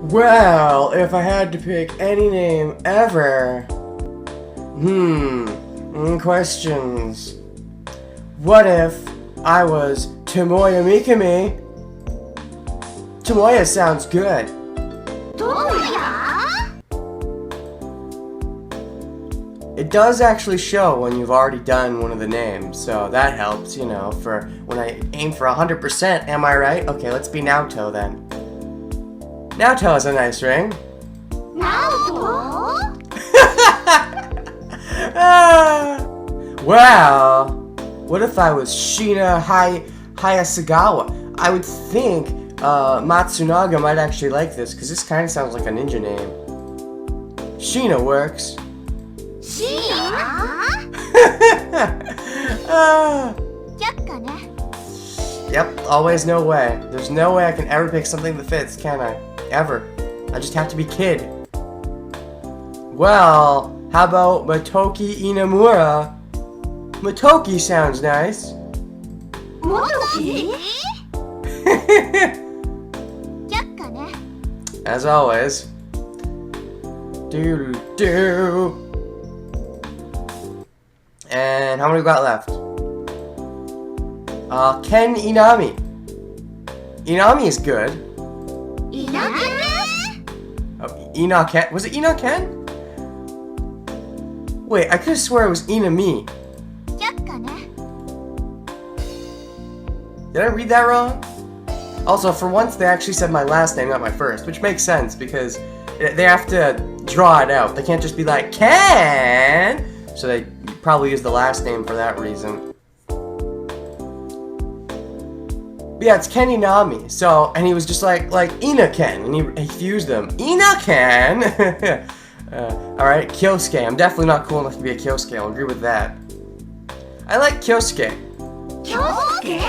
Well, if I had to pick any name ever... questions. What if I was Tomoya Mikami? Tomoya sounds good. Tomoya? It does actually show when you've already done one of the names, so that helps, you know, for when I aim for 100%, am I right? Okay, let's be Naoto then. Naoto has a nice ring. Naoto? Well, what if I was Shina Hayasagawa? I would think Matsunaga might actually like this, because this kind of sounds like a ninja name. Shina works. Shina? Yep, always no way. There's no way I can ever pick something that fits, can I? Ever. I just have to be Kid. Well, how about Motoki Inamura? Motoki sounds nice. Motoki? As always. Do. And how many we got left? Ken Inami. Inami is good. Oh, Ina Ken? Was it Ina Ken? Wait, I could have swore it was Inami. Did I read that wrong? Also, for once, they actually said my last name, not my first, which makes sense because they have to draw it out. They can't just be like, Ken! So they probably use the last name for that reason. But yeah, it's Ken Inami. So, and he was just like Ina Ken, and he fused them. Ina Ken! Alright, Kyosuke. I'm definitely not cool enough to be a Kyosuke, I'll agree with that. I like Kyosuke. Kyosuke?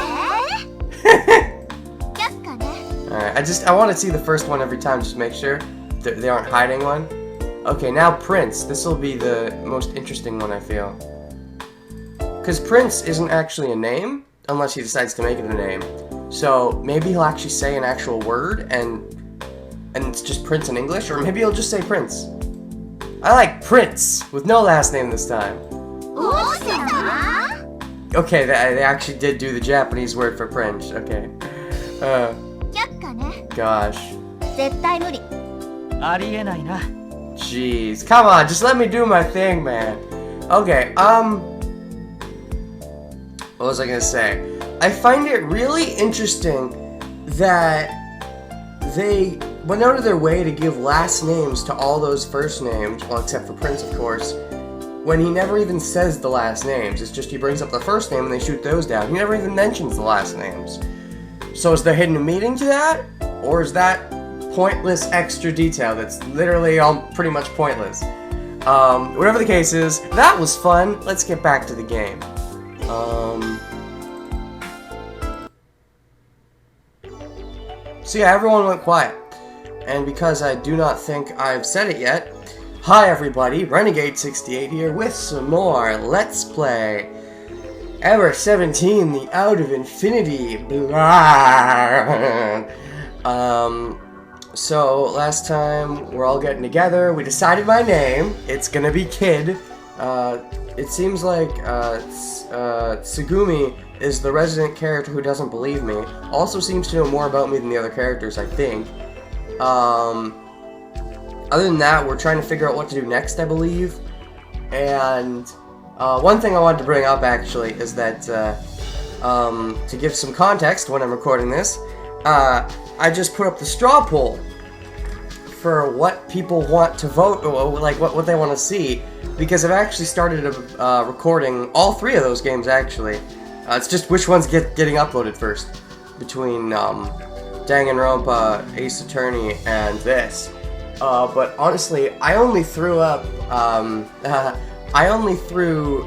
Alright, I want to see the first one every time, just to make sure they aren't hiding one. Okay, now Prince. This will be the most interesting one, I feel. Because Prince isn't actually a name, unless he decides to make it a name. So, maybe he'll actually say an actual word, and it's just Prince in English, or maybe he'll just say Prince. I like Prince, with no last name this time. Okay, they actually did do the Japanese word for Prince, okay. Gosh. Jeez, come on, just let me do my thing, man. Okay, what was I gonna say? I find it really interesting that they went out of their way to give last names to all those first names, well, except for Prince, of course, when he never even says the last names. It's just he brings up the first name and they shoot those down. He never even mentions the last names. So is there hidden meaning to that? Or is that pointless extra detail that's literally all pretty much pointless? Whatever the case is, that was fun. Let's get back to the game. So yeah, everyone went quiet. And because I do not think I've said it yet, hi everybody, Renegade68 here with some more Let's Play Ever 17, the Out of Infinity. Blah. So last time we're all getting together, we decided my name. It's gonna be Kid. It seems like Tsugumi is the resident character who doesn't believe me. Also seems to know more about me than the other characters, I think. Other than that, we're trying to figure out what to do next, I believe. And one thing I wanted to bring up, actually, is that to give some context when I'm recording this, I just put up the straw poll for what people want to vote, like what they want to see, because I've actually started recording all three of those games, actually. It's just which one's getting uploaded first, between Danganronpa, Ace Attorney, and this. But honestly, I only threw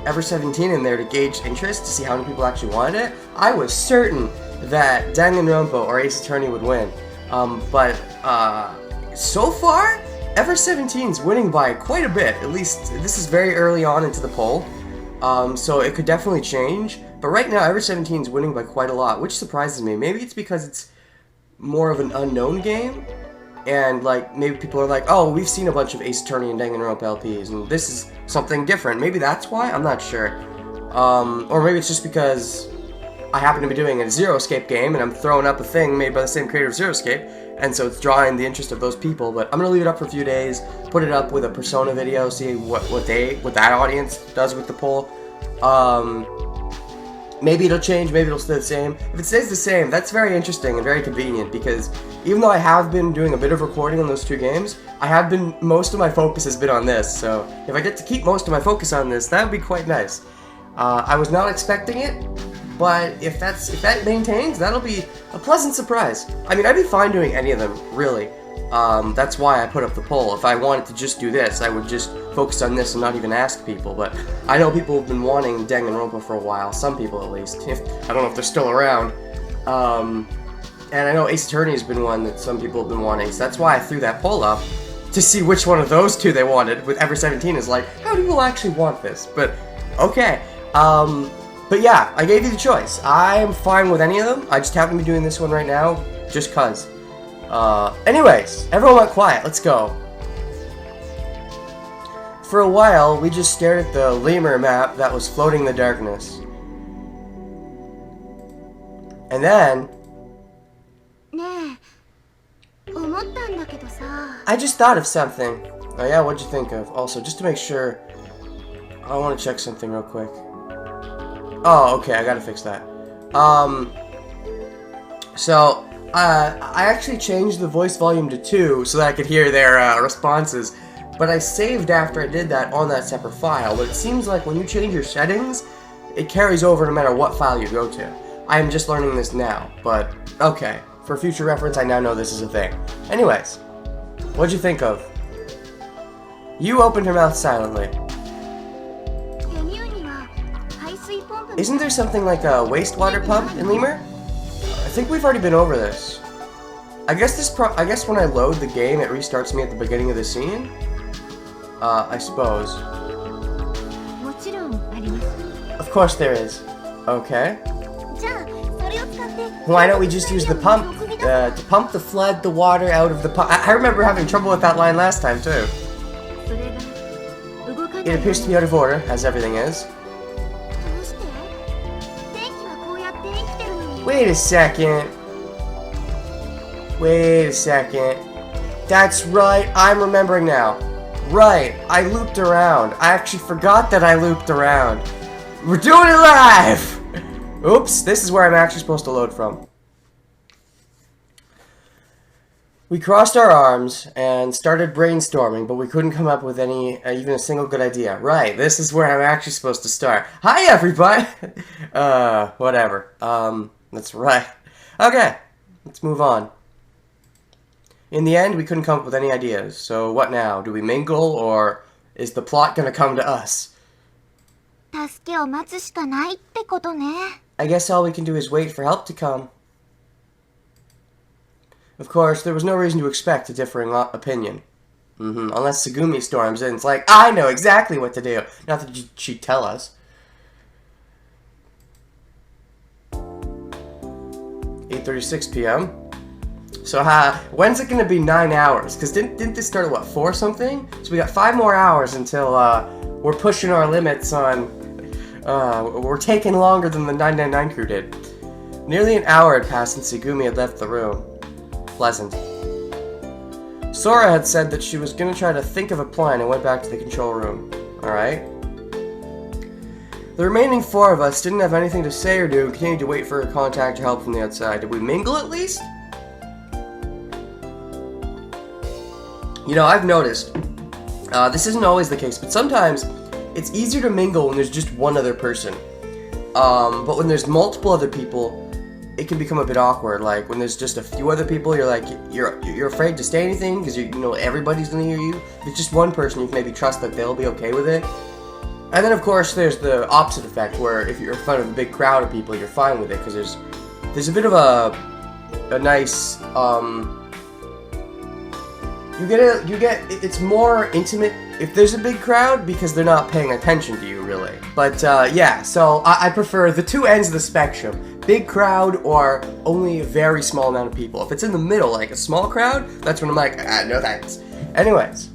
Ever 17 in there to gauge interest, to see how many people actually wanted it. I was certain that Danganronpa or Ace Attorney would win. But so far, Ever 17's winning by quite a bit. At least, this is very early on into the poll. So it could definitely change. But right now, Ever 17's winning by quite a lot, which surprises me. Maybe it's because it's more of an unknown game? and like maybe people are like, oh, we've seen a bunch of Ace Attorney and Danganronpa LPs, and this is something different. Maybe that's why. I'm not sure. Or maybe it's just because I happen to be doing a Zero Escape game, and I'm throwing up a thing made by the same creator of Zero Escape, and so it's drawing the interest of those people. But I'm gonna leave it up for a few days, put it up with a Persona video, see what that audience does with the poll. Maybe it'll change, maybe it'll stay the same. If it stays the same, that's very interesting and very convenient, because even though I have been doing a bit of recording on those two games, most of my focus has been on this, so if I get to keep most of my focus on this, that would be quite nice. I was not expecting it, but if that maintains, that'll be a pleasant surprise. I mean, I'd be fine doing any of them, really. That's why I put up the poll. If I wanted to just do this, I would just focus on this and not even ask people. But I know people have been wanting Danganronpa for a while. Some people, at least. I don't know if they're still around. And I know Ace Attorney has been one that some people have been wanting. So that's why I threw that poll up to see which one of those two they wanted. With Ever 17 is like, how do people actually want this? But okay. But yeah, I gave you the choice. I am fine with any of them. I just happen to be doing this one right now, just cause. Anyways, everyone went quiet. Let's go. For a while, we just stared at the lemur map that was floating in the darkness. And then... I just thought of something. Oh yeah, what'd you think of? Also, just to make sure... I want to check something real quick. Oh, okay, I gotta fix that. So... I actually changed the voice volume to 2 so that I could hear their responses, but I saved after I did that on that separate file. But it seems like when you change your settings, it carries over no matter what file you go to. I am just learning this now, but okay. For future reference, I now know this is a thing. Anyways, what'd you think of? You opened her mouth silently. Isn't there something like a wastewater pump in Lemur? I think we've already been over this. I guess when I load the game, it restarts me at the beginning of the scene. I suppose. Of course there is. Okay. Why don't we just use the pump to pump the water out of the pump? I remember having trouble with that line last time too. It appears to be out of order, as everything is. Wait a second. That's right, I'm remembering now. Right, I looped around. I actually forgot that I looped around. We're doing it live! Oops, this is where I'm actually supposed to load from. We crossed our arms and started brainstorming, but we couldn't come up with even a single good idea. Right, this is where I'm actually supposed to start. Hi, everybody! Whatever. That's right. Okay, let's move on. In the end, we couldn't come up with any ideas. So what now? Do we mingle, or is the plot gonna come to us? I guess all we can do is wait for help to come. Of course, there was no reason to expect a differing opinion. Unless Tsugumi storms in, it's like, I know exactly what to do. Not that she'd tell us. 8:36 p.m. So when's it gonna be 9 hours? Because didn't this start at what, 4 something? So we got 5 more hours until we're pushing our limits on. We're taking longer than the 999 crew did. Nearly an hour had passed since Tsugumi had left the room. Pleasant. Sora had said that she was gonna try to think of a plan and went back to the control room. Alright. The remaining 4 of us didn't have anything to say or do and continued to wait for contact or help from the outside. Did we mingle at least? You know, I've noticed, this isn't always the case, but sometimes it's easier to mingle when there's just one other person. But when there's multiple other people, it can become a bit awkward. Like when there's just a few other people, you're like, you're afraid to say anything because you know everybody's gonna hear you. If it's just one person, you can maybe trust that they'll be okay with it. And then, of course, there's the opposite effect, where if you're in front of a big crowd of people, you're fine with it, because there's a bit of a nice, it's more intimate if there's a big crowd, because they're not paying attention to you, really. But, yeah, so I prefer the two ends of the spectrum. big crowd or only a very small amount of people. If it's in the middle, like a small crowd, that's when I'm like, no thanks. Anyways,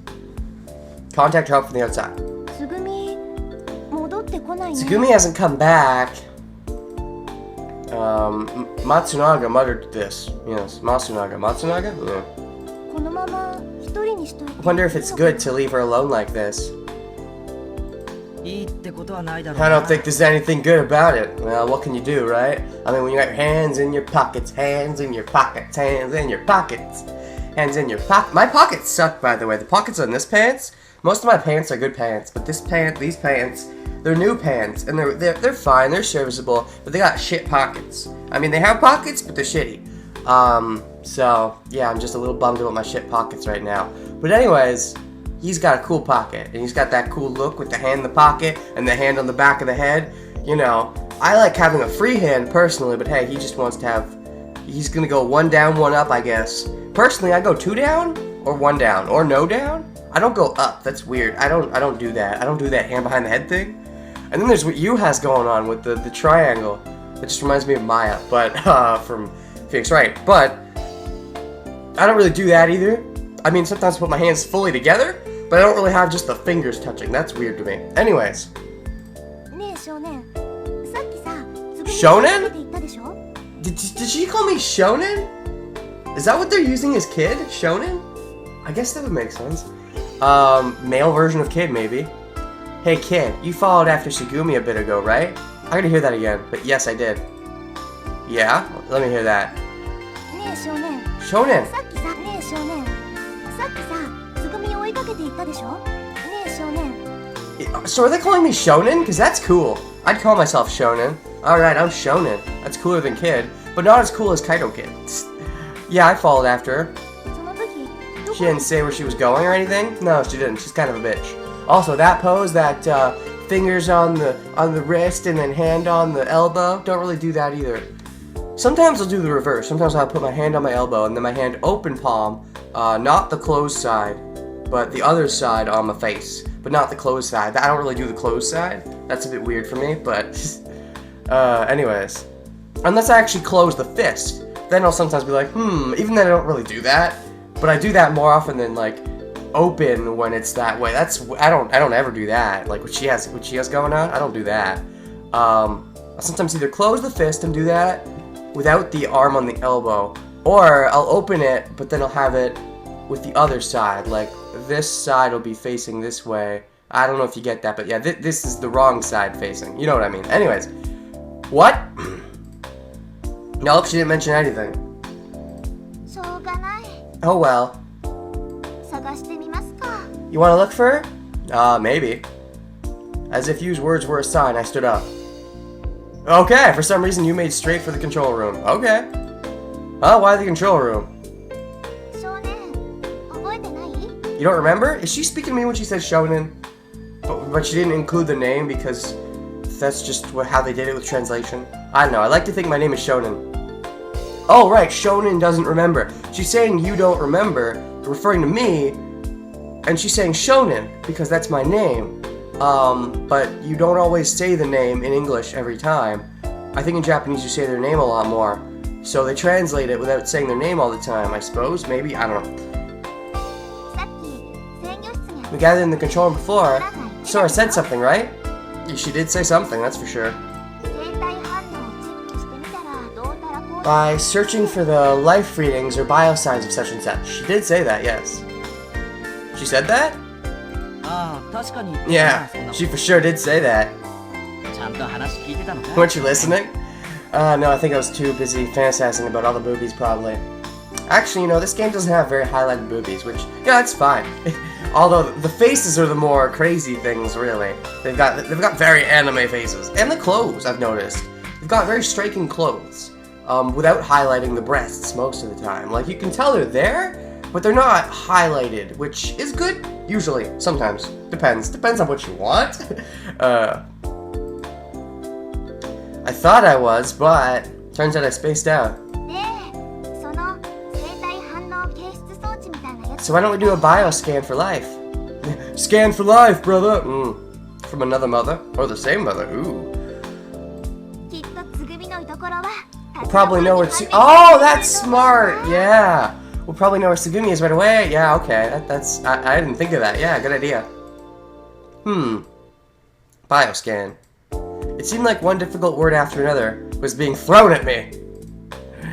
contact help from the outside. つぐみ戻ってこないね。 Tsugumi hasn't come back. Matsunaga muttered this. Yes, Matsunaga. Matsunaga? Yeah. このまま一人にしといて。 Wonder if it's good to leave her alone like this. いいってことはないだろう I な don't think there's anything good about it. Well, what can you do, right? I mean, when you got your hands in your pockets, hands in your pockets, hands in your pockets, hands in your pocket. My pockets suck, by the way. The pockets on this pants, most of my pants are good pants, but these pants, they're new pants, and they're fine, they're serviceable, but they got shit pockets. I mean, they have pockets, but they're shitty. So yeah, I'm just a little bummed about my shit pockets right now. But anyways. He's got a cool pocket, and he's got that cool look with the hand in the pocket and the hand on the back of the head. You know, I like having a free hand personally, but hey, he just wants to have, he's gonna go 1 down, 1 up, I guess. Personally, I go 2 down, or 1 down, or no down. I don't go up, that's weird. I don't do that. I don't do that hand behind the head thing. And then there's what Yu has going on with the triangle. That just reminds me of Maya, but, from Phoenix Wright. But, I don't really do that either. I mean, sometimes I put my hands fully together, but I don't really have just the fingers touching. That's weird to me. Anyways. ねえ少年、さっきさ、つぐみ少年？って言ったでしょ？ Did she call me Shonen? Is that what they're using as kid? Shonen? I guess that would make sense. Male version of kid, maybe. Hey kid, you followed after Tsugumi a bit ago, right? I gotta hear that again, but yes, I did. Yeah? Let me hear that. ねえ少年、 Shonen! さっきさ、ねえ少年、さっきさ、つぐみを追いかけていったでしょ？ねえ少年。 So are they calling me Shonen? Because that's cool. I'd call myself Shonen. Alright, I'm Shonen. That's cooler than Kid, but not as cool as Kaito Kid. Yeah, I followed after her. その時、ど She こ didn't say where she was going or anything? No, she didn't. She's kind of a bitch. Also, that pose, that fingers on the wrist and then hand on the elbow, don't really do that either. Sometimes I'll do the reverse. Sometimes I'll put my hand on my elbow and then my hand open palm, not the closed side, but the other side on my face, but not the closed side. I don't really do the closed side. That's a bit weird for me, but anyways. Unless I actually close the fist, then I'll sometimes be like, even then I don't really do that, but I do that more often than like open when it's that way. I don't ever do that. Like what she has going on, I don't do that. I'll sometimes either close the fist and do that without the arm on the elbow, or I'll open it, but then I'll have it with the other side. Like this side will be facing this way. I don't know if you get that, but yeah, this is the wrong side facing. You know what I mean. Anyways, what? Nope, she didn't mention anything. しょうがない。 Oh well. 探してみますか。 You wanna look for her? Maybe. As if Yu's words were a sign, I stood up. Okay, for some reason you made straight for the control room. Okay. Oh, why the control room? 少年、覚えてない？ You don't remember? Is she speaking to me when she says Shonen? But she didn't include the name because that's just how they did it with translation. I don't know, I like to think my name is Shonen. Oh right, Shonen doesn't remember. She's saying you don't remember, referring to me, and she's saying Shonen because that's my name. But you don't always say the name in English every time. I think in Japanese you say their name a lot more. So they translate it without saying their name all the time, I suppose. Maybe, I don't know. さっき制御室に We gathered in the control room before. Sora said something, right? She did say something, that's for sure. 生体反応をチェックしてみたらどうたらこう By searching for the life readings or biosigns of such and such. She did say that, yes. She said that? ああ確かに Yeah, そんな she for sure did say that. ちゃんと話聞いてたのか Weren't you listening? No, I think I was too busy fantasizing about all the boobies, probably. Actually, you know, this game doesn't have very highlighted boobies, which, yeah, it's fine. Although, the faces are the more crazy things, really. They've got very anime faces. And the clothes, I've noticed. They've got very striking clothes. Without highlighting the breasts most of the time. Like, you can tell they're there, but they're not highlighted, which is good, usually. Sometimes. Depends on what you want. I thought I was, but turns out I spaced out. で、その生体反応検出装置みたいなやつ So why don't we do a bioscan for life? Scan for life, brother! From another mother? Or the same mother, ooh. きっとつぐみの居所は probably know where Oh, that's smart! Yeah! We'll probably know where Tsugumi is right away. Yeah, okay. That's... I didn't think of that. Yeah, good idea. Bioscan. It seemed like one difficult word after another was being thrown at me.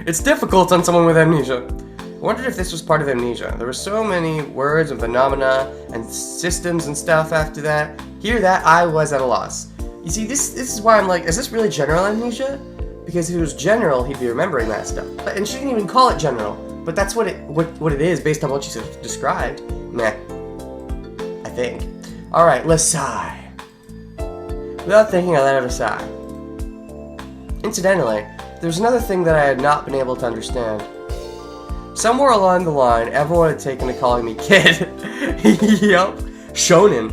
It's difficult on someone with amnesia. I wondered if this was part of amnesia. There were so many words and phenomena and systems and stuff after that. Hear that, I was at a loss. You see, this is why I'm like, is this really general amnesia? Because if it was general, he'd be remembering that stuff. And she didn't even call it general. But that's what it is based on what she described. Meh. I think. Alright, let's sigh. Without thinking, I let out a sigh. Incidentally, there's another thing that I had not been able to understand. Somewhere along the line, everyone had taken to calling me kid. Yup. Shonen.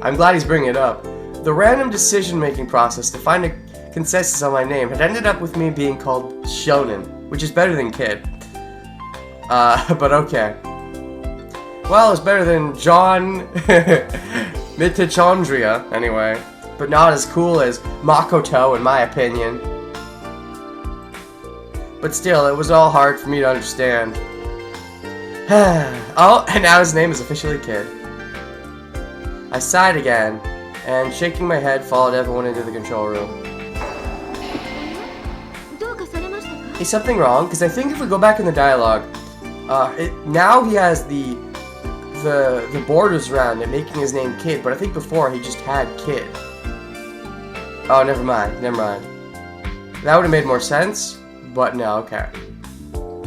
I'm glad he's bringing it up. The random decision-making process to find a consensus on my name had ended up with me being called Shonen, which is better than kid. But okay. Well, it's better than John Mitochondria, anyway. But not as cool as Makoto, in my opinion. But still, it was all hard for me to understand. Oh, and now his name is officially Kid. I sighed again, and shaking my head, followed everyone into the control room. Is something wrong? Because I think if we go back in the dialogue, now he has the borders around it, making his name Kid, but I think before he just had Kid. Oh, never mind. That would have made more sense, but no, okay.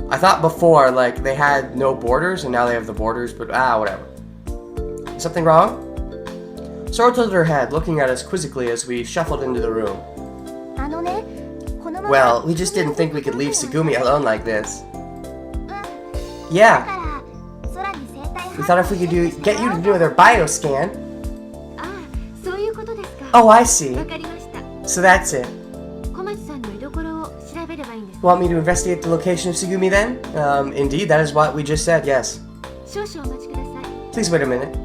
I thought before, like, they had no borders, and now they have the borders, but whatever. Is something wrong? Sora tilted her head, looking at us quizzically as we shuffled into the room. Well, we just didn't think we could leave Tsugumi alone like this. Yeah. We thought if we could get you to do their bioscan. Oh, I see. So that's it. Want me to investigate the location of Tsugumi then? Indeed, that is what we just said, yes. Please wait a minute.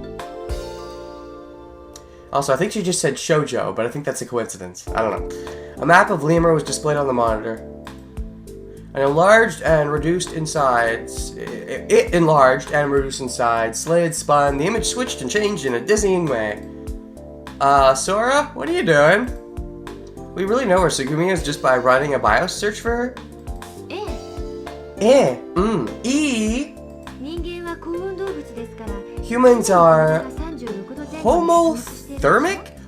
Also, I think she just said shoujo, but I think that's a coincidence. I don't know. A map of Lemur was displayed on the monitor. It enlarged and reduced in size, slid, spun, the image switched and changed in a dizzying way. Sora, what are you doing? We really know where Tsugumi is just by running a BIOS search for her? Humans are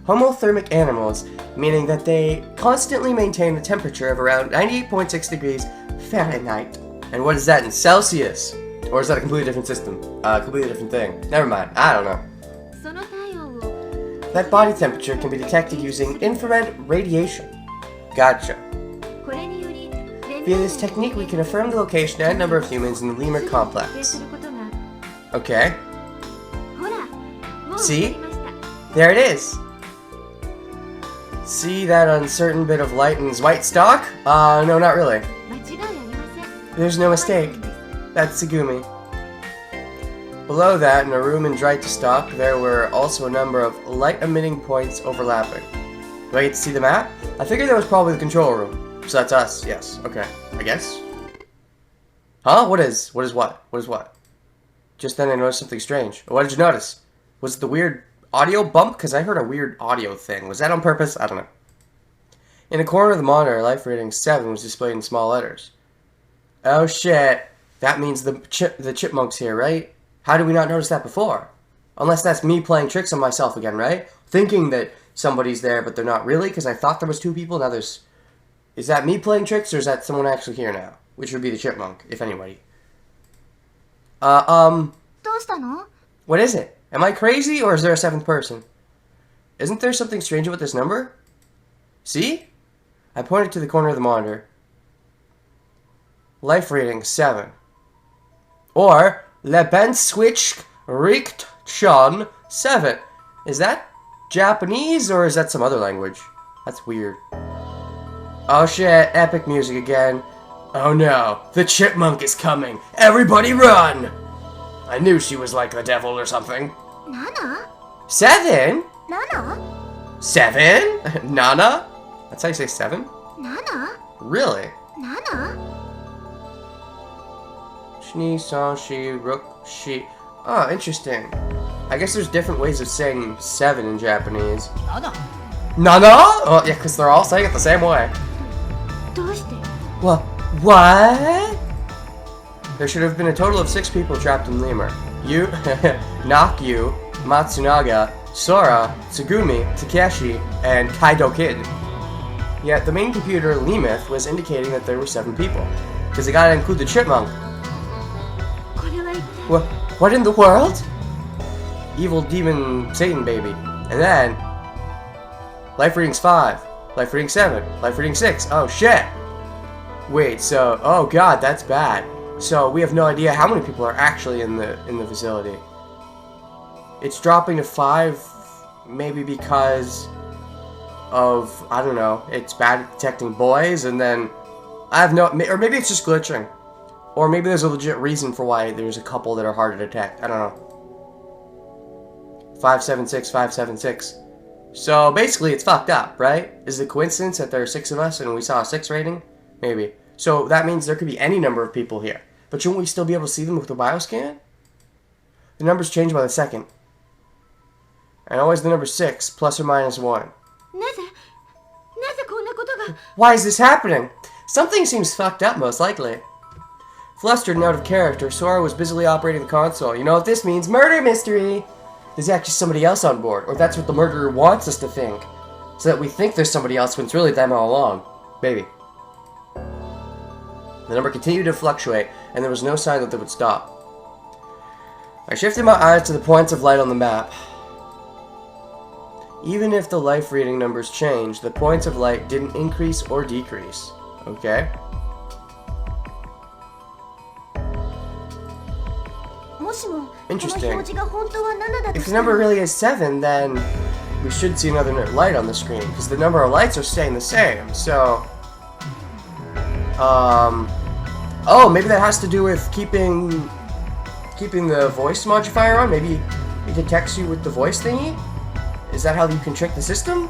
homothermic animals, meaning that they constantly maintain a temperature of around 98.6 degrees Fahrenheit. And what is that in Celsius? Or is that a completely different system? Completely different thing. Never mind, I don't know. That body temperature can be detected using infrared radiation. Gotcha. Via this technique, we can affirm the location and number of humans in the Lemur complex. Okay. See? There it is. See that uncertain bit of light in his white stock? No, not really. There's no mistake. That's Tsugumi. Below that, in a room in Drite stock, there were also a number of light-emitting points overlapping. Do I get to see the map? I figured that was probably the control room. So that's us, yes. Okay, I guess. Huh? What is what? What is what? Just then I noticed something strange. What did you notice? Was it the weird audio bump? Because I heard a weird audio thing. Was that on purpose? I don't know. In a corner of the monitor, life rating 7 was displayed in small letters. Oh shit. That means the chipmunk's here, right? How did we not notice that before? Unless that's me playing tricks on myself again, right? Thinking that somebody's there, but they're not really, because I thought there was 2 people, now there's... Is that me playing tricks, or is that someone actually here now? Which would be the chipmunk, if anybody. What is it? Am I crazy, or is there a 7th person? Isn't there something strange about this number? See? I pointed to the corner of the monitor. Life rating 7. Or... Lebenswich Richtschon 7. Is that Japanese or is that some other language? That's weird. Oh shit, epic music again. Oh no, the chipmunk is coming. Everybody run! I knew she was like the devil or something. Nana? 7? Nana? 7? Nana? That's how you say 7? Nana? Really? 7? Shni, San, Shi, Rook, Shi. Oh, interesting. I guess there's different ways of saying 7 in Japanese. 7? Nana? Oh, yeah, because they're all saying it the same way. どうして？ What? What? There should have been a total of 6 people trapped in Lemur. You, Nakyu, Matsunaga, Sora, Tsugumi, Takeshi, and Kaido Kid. Yet the main computer, Lemith, was indicating that there were 7 people. Because they gotta include the chipmunk. これは一体。 What in the world? Evil demon Satan baby. And then life readings 5, life reading 7, life reading 6. Oh shit. Wait, so oh god, that's bad. So we have no idea how many people are actually in the facility. It's dropping to 5 maybe because of, I don't know, it's bad at detecting boys, and then I have no, or maybe it's just glitching. Or maybe there's a legit reason for why there's a couple that are hard to detect. I don't know. 576, 576. So basically it's fucked up, right? Is it a coincidence that there are 6 of us and we saw a 6 rating? Maybe. So that means there could be any number of people here. But shouldn't we still be able to see them with the bioscan? The numbers change by the second. And always the number 6, plus or minus 1. なぜこんなことが。 Why is this happening? Something seems fucked up, most likely. Flustered and out of character, Sora was busily operating the console. You know what this means? Murder mystery! There's actually somebody else on board, or that's what the murderer wants us to think. So that we think there's somebody else when it's really them all along. Maybe. The number continued to fluctuate, and there was no sign that they would stop. I shifted my eyes to the points of light on the map. Even if the life reading numbers changed, the points of light didn't increase or decrease. Okay? もしもこの Interesting. 表示が本当は7だと If し the た number ら really is 7, then we should see another light on the screen, because the number of lights are staying the same. So, oh, maybe that has to do with keeping the voice modifier on. Maybe it can text you with the voice thingy. Is that how you can trick the system?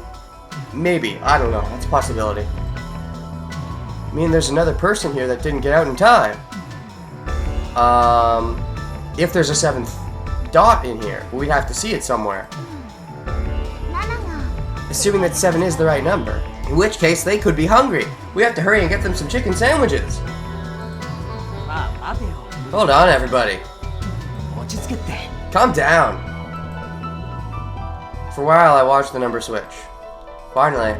Maybe. I don't know. That's a possibility. I mean, there's another person here that didn't get out in time. If there's a 7th dot in here, we'd have to see it somewhere. 7が Assuming that 7 is the right number. In which case, they could be hungry. We have to hurry and get them some chicken sandwiches. まあ待てよ。 Hold on, everybody. 落ち着けって。 Calm down. For a while, I watched the number switch. Finally,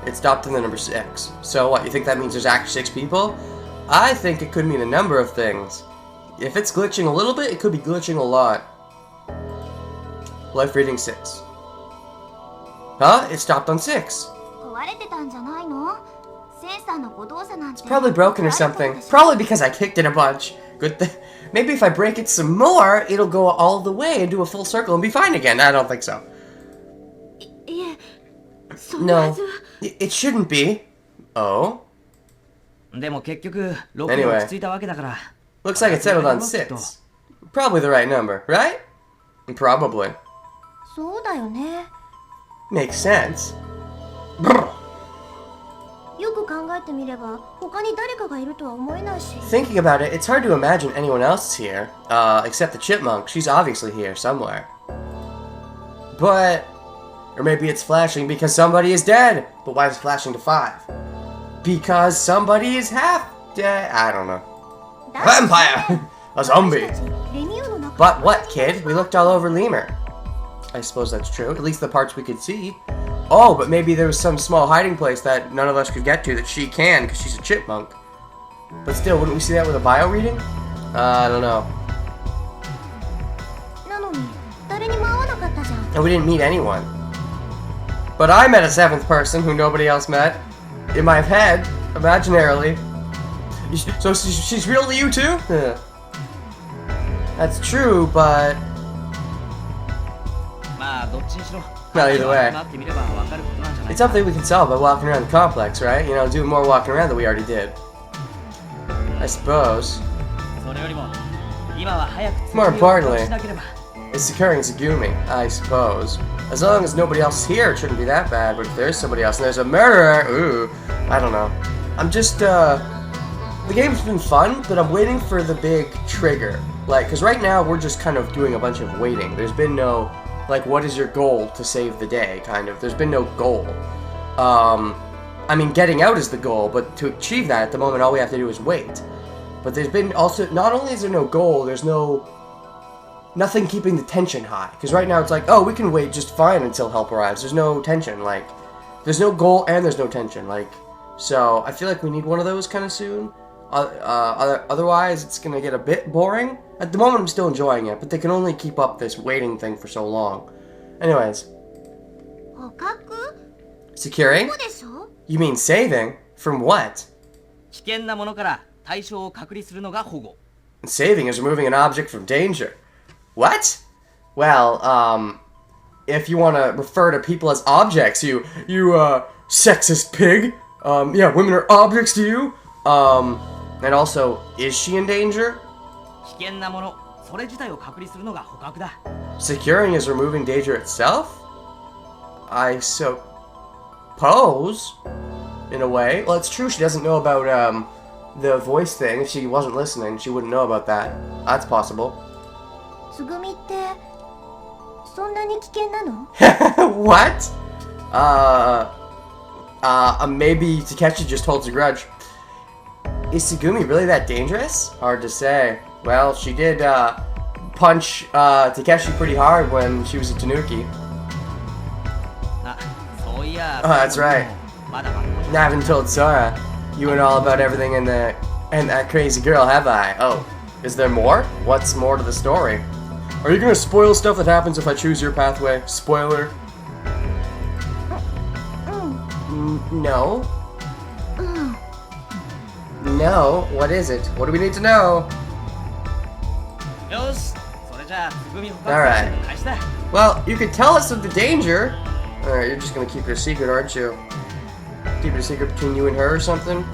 it stopped in the number 6. So what, you think that means there's actually 6 people? I think it could mean a number of things. If it's glitching a little bit, it could be glitching a lot. Life reading 6. Huh? It stopped on 6. 壊れてたんじゃないの？センサーの誤動作なんて。 It's probably broken or something. Probably because I kicked it a bunch. Good thing. Maybe if I break it some more, it'll go all the way and do a full circle and be fine again. I don't think so. いえ、そんなは No, ずは。 it shouldn't be. Oh? でも結局6 Anyway. に落ち着いたわけだから。 Looks like it settled on 6. Probably the right number, right? Probably. そうだよね。 Makes sense. Brr. よく考えてみれば、他に誰かがいるとは思えないし。 Thinking about it, it's hard to imagine anyone else is here. Except the chipmunk. She's obviously here somewhere. But... Or maybe it's flashing because somebody is dead. But why is it flashing to 5? Because somebody is half dead. I don't know. Vampire! A zombie! But what, kid? We looked all over Lemur. I suppose that's true. At least the parts we could see. Oh, but maybe there was some small hiding place that none of us could get to that she can because she's a chipmunk. But still, wouldn't we see that with a bio reading? I don't know. なのに、誰にも会わなかったじゃん。 And we didn't meet anyone. But I met a 7th person who nobody else met. In my head, imaginarily. So she's real to you too? Yeah. That's true, but... まあどっちにしろ。 Well, either way. なってみればわかることなんじゃない It's something we can solve by walking around the complex, right? You know, doing more walking around than we already did. I suppose. それよりも今は早く More importantly. しなければ。is Sakura and Tsugumi, I suppose. As long as nobody else is here, it shouldn't be that bad, but if there's somebody else and there's a murderer, ooh, I don't know. I'm just, the game's been fun, but I'm waiting for the big trigger. Like, because right now we're just kind of doing a bunch of waiting. There's been no, like, what is your goal to save the day, kind of. There's been no goal. I mean, getting out is the goal, but to achieve that at the moment, all we have to do is wait. But there's been also, not only is there no goal, there's nothing keeping the tension high. Because right now it's like, oh, we can wait just fine until help arrives. There's no tension, like, there's no goal and there's no tension, like, so I feel like we need one of those kind of soon. Otherwise, it's gonna get a bit boring. At the moment, I'm still enjoying it, but they can only keep up this waiting thing for so long. Anyways. 捕獲 Securing? そうでしょ You mean saving? From what? 危険なものから対象を隔離するのが保護。 Saving is removing an object from danger. What? Well, if you want to refer to people as objects, you sexist pig. Yeah, women are objects to you. And also, is she in danger? 危険なもの、それ自体を隔離するのが捕獲だ。 Securing is removing danger itself? I suppose, in a way. Well, it's true she doesn't know about, the voice thing. If she wasn't listening, she wouldn't know about that. That's possible. つぐみってそんなに危険なの What? Maybe Takeshi just holds a grudge. Is Tsugumi really that dangerous? Hard to say. Well, she did, punch, Takeshi pretty hard when she was a Tanuki. あ、そういや。 Oh, that's right. まだまだ。 I haven't told Sora. You and all about everything in that crazy girl, have I? Oh, is there more? What's more to the story? Are you gonna spoil stuff that happens if I choose your pathway? Spoiler? うん No. うん No? What is it? What do we need to know? よし、それじゃあ、つぐみ捕獲 Alright. 作戦開始だ。 Well, you could tell us of the danger. Alright, you're just gonna keep it a secret, aren't you? Keep it a secret between you and her or something?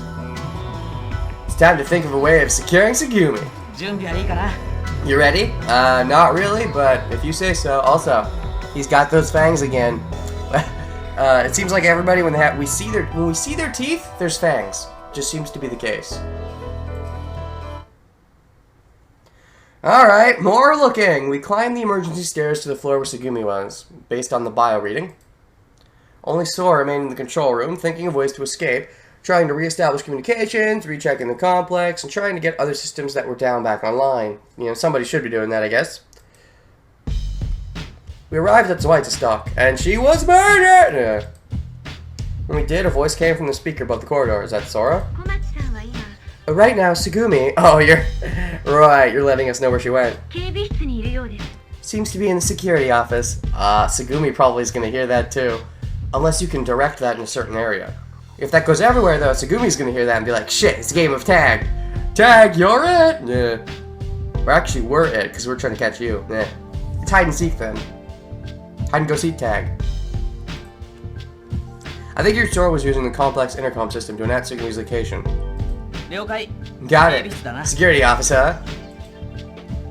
It's time to think of a way of securing Tsugumi. 準備はいいかな。 You ready? Not really, but if you say so. Also, he's got those fangs again. It seems like everybody when we see their teeth, there's fangs. Just seems to be the case. Alright, more looking. We climb the emergency stairs to the floor where Tsugumi was, based on the bio reading. Only Sora remained in the control room, thinking of ways to escape, trying to re-establish communications, rechecking the complex, and trying to get other systems that were down back online. You know, somebody should be doing that, I guess. We arrived at Zweitzstock, and she was murdered! When we did, a voice came from the speaker above the corridor. Is that Sora? 小町さんは今 Right now, Tsugumi. Oh, you're... Right, you're letting us know where she went. 警備室にいるようです Seems to be in the security office. Tsugumi probably is gonna hear that too. Unless you can direct that in a certain area. If that goes everywhere, though, Tsugumi's gonna hear that and be like, shit, it's a game of tag. Tag, you're it! Yeah. Or actually, we're it, because we're trying to catch you. Yeah. It's hide and seek then. Hide and go seek tag. I think your Sora was using the complex intercom system to announce Tsugumi's location. 了解。 Got 警 it. 備室だな。 Security officer.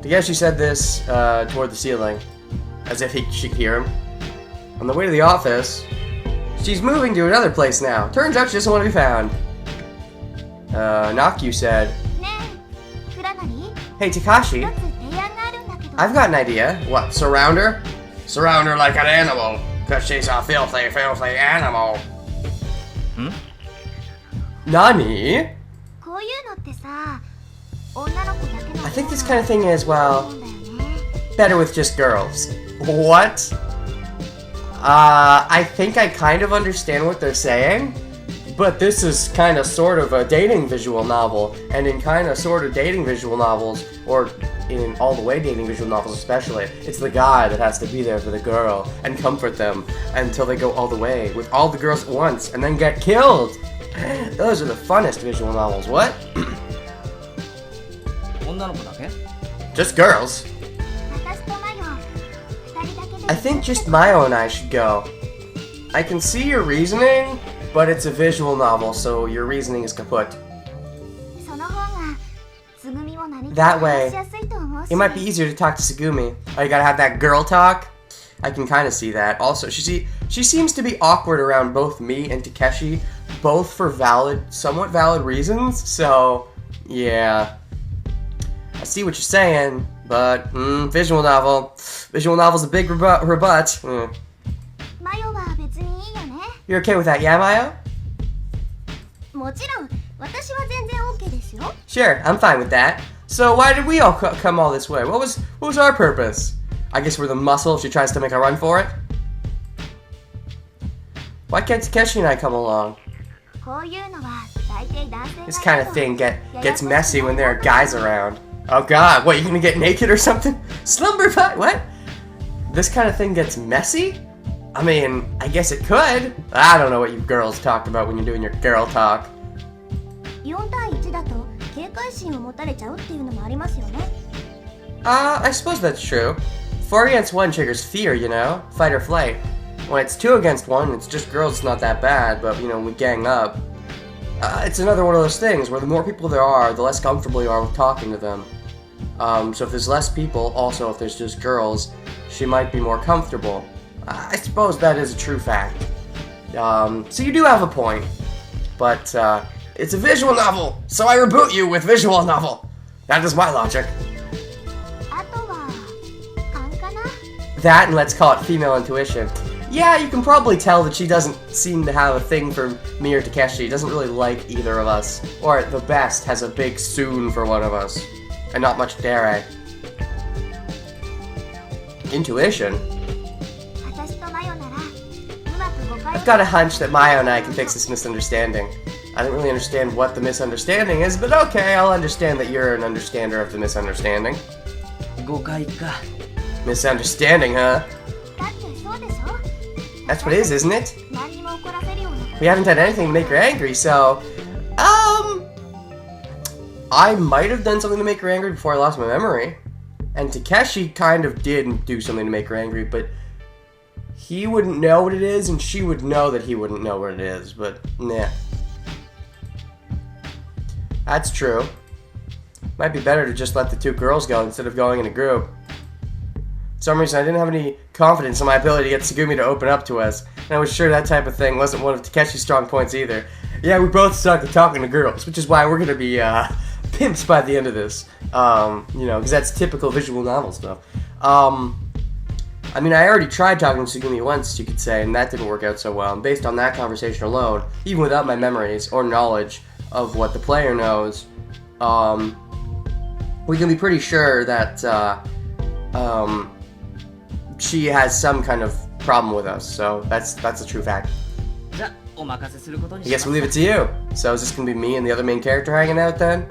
I guess she said this toward the ceiling, as if she could hear him. On the way to the office, she's moving to another place now. Turns out she doesn't want to be found. Nakyu said, ねえ倉成 Hey Takashi, 一つ提案があるんだけど I've got an idea. What, surround her? Surround her like an animal, cause she's a filthy, filthy animal. Nani? こういうのってさ女の子だけの I think this kind of thing is, そ well, うだよね better with just girls. What? I think I kind of understand what they're saying, but this is kind of sort of a dating visual novel, and in kind of sort of dating visual novels, or in all the way dating visual novels especially, it's the guy that has to be there for the girl and comfort them until they go all the way with all the girls at once and then get killed. Those are the funnest visual novels. What? 女の子だけ？ Just girls. 私とマヨ二人だけで I think just Mayo and I should go. I can see your reasoning, but it's a visual novel, so your reasoning is kaput. その方がつぐみも何 That か way, 話しやすいと思うし it might be easier to talk to Tsugumi. Oh, you gotta have that girl talk? I can kind of see that. Also, she seems to be awkward around both me and Takeshi, both for somewhat valid reasons, so, yeah. I see what you're saying, but, visual novel. Visual novel's a big rebut. マヨは別にいいよね You're okay with that, yeah, Mayo? もちろん私は全然 OK ですよ Sure, I'm fine with that. So why did we all come all this way? What was our purpose? I guess we're the muscle if she tries to make a run for it. Why can't Takeshi and I come along? こういうのは大抵男性が This kind of thing gets messy when there are guys around. Oh god, what, you gonna get naked or something? Slumber fight, what? This kind of thing gets messy? I mean, I guess it could. I don't know what you girls talk about when you're doing your girl talk. 4対1だと警戒心を持たれちゃうっていうのもありますよね I suppose that's true. 4 against 1 triggers fear, you know? Fight or flight. When it's 2 against 1, it's just girls, it's not that bad, but, you know, we gang up. It's another one of those things where the more people there are, the less comfortable you are with talking to them. So if there's less people, also if there's just girls, she might be more comfortable. I suppose that is a true fact. So you do have a point. But, it's a visual novel, so I reboot you with visual novel. That is my logic. あとは勘かな That and let's call it female intuition. Yeah, you can probably tell that she doesn't seem to have a thing for me or Takeshi. Doesn't really like either of us. Or at the best, has a big soon for one of us. And not much dare. Intuition? 私とマヨならうまく誤解を I've got a hunch that Mayo and I can fix this misunderstanding. I don't really understand what the misunderstanding is, but okay, I'll understand that you're an understander of the misunderstanding. 誤解か Misunderstanding, huh? だってそうでしょ That's what it is, isn't it? 何にも怒らせるような We haven't done anything to make her angry, so... I might have done something to make her angry before I lost my memory. And Takeshi kind of did do something to make her angry, but... He wouldn't know what it is, and she would know that he wouldn't know what it is, but... Nah. That's true. Might be better to just let the 2 girls go instead of going in a group. For some reason, I didn't have any confidence in my ability to get Tsugumi to open up to us. And I was sure that type of thing wasn't one of Takeshi's strong points either. Yeah, we both suck at talking to girls, which is why we're gonna be, pimps by the end of this. You know, because that's typical visual novel stuff. I mean, I already tried talking to Tsugumi once, you could say, and that didn't work out so well. And based on that conversation alone, even without my memories or knowledge of what the player knows, we can be pretty sure that, she has some kind of problem with us, so that's a true fact. じゃお任せすることに I します guess we'll leave it to you. So is this gonna be me and the other main character hanging out then?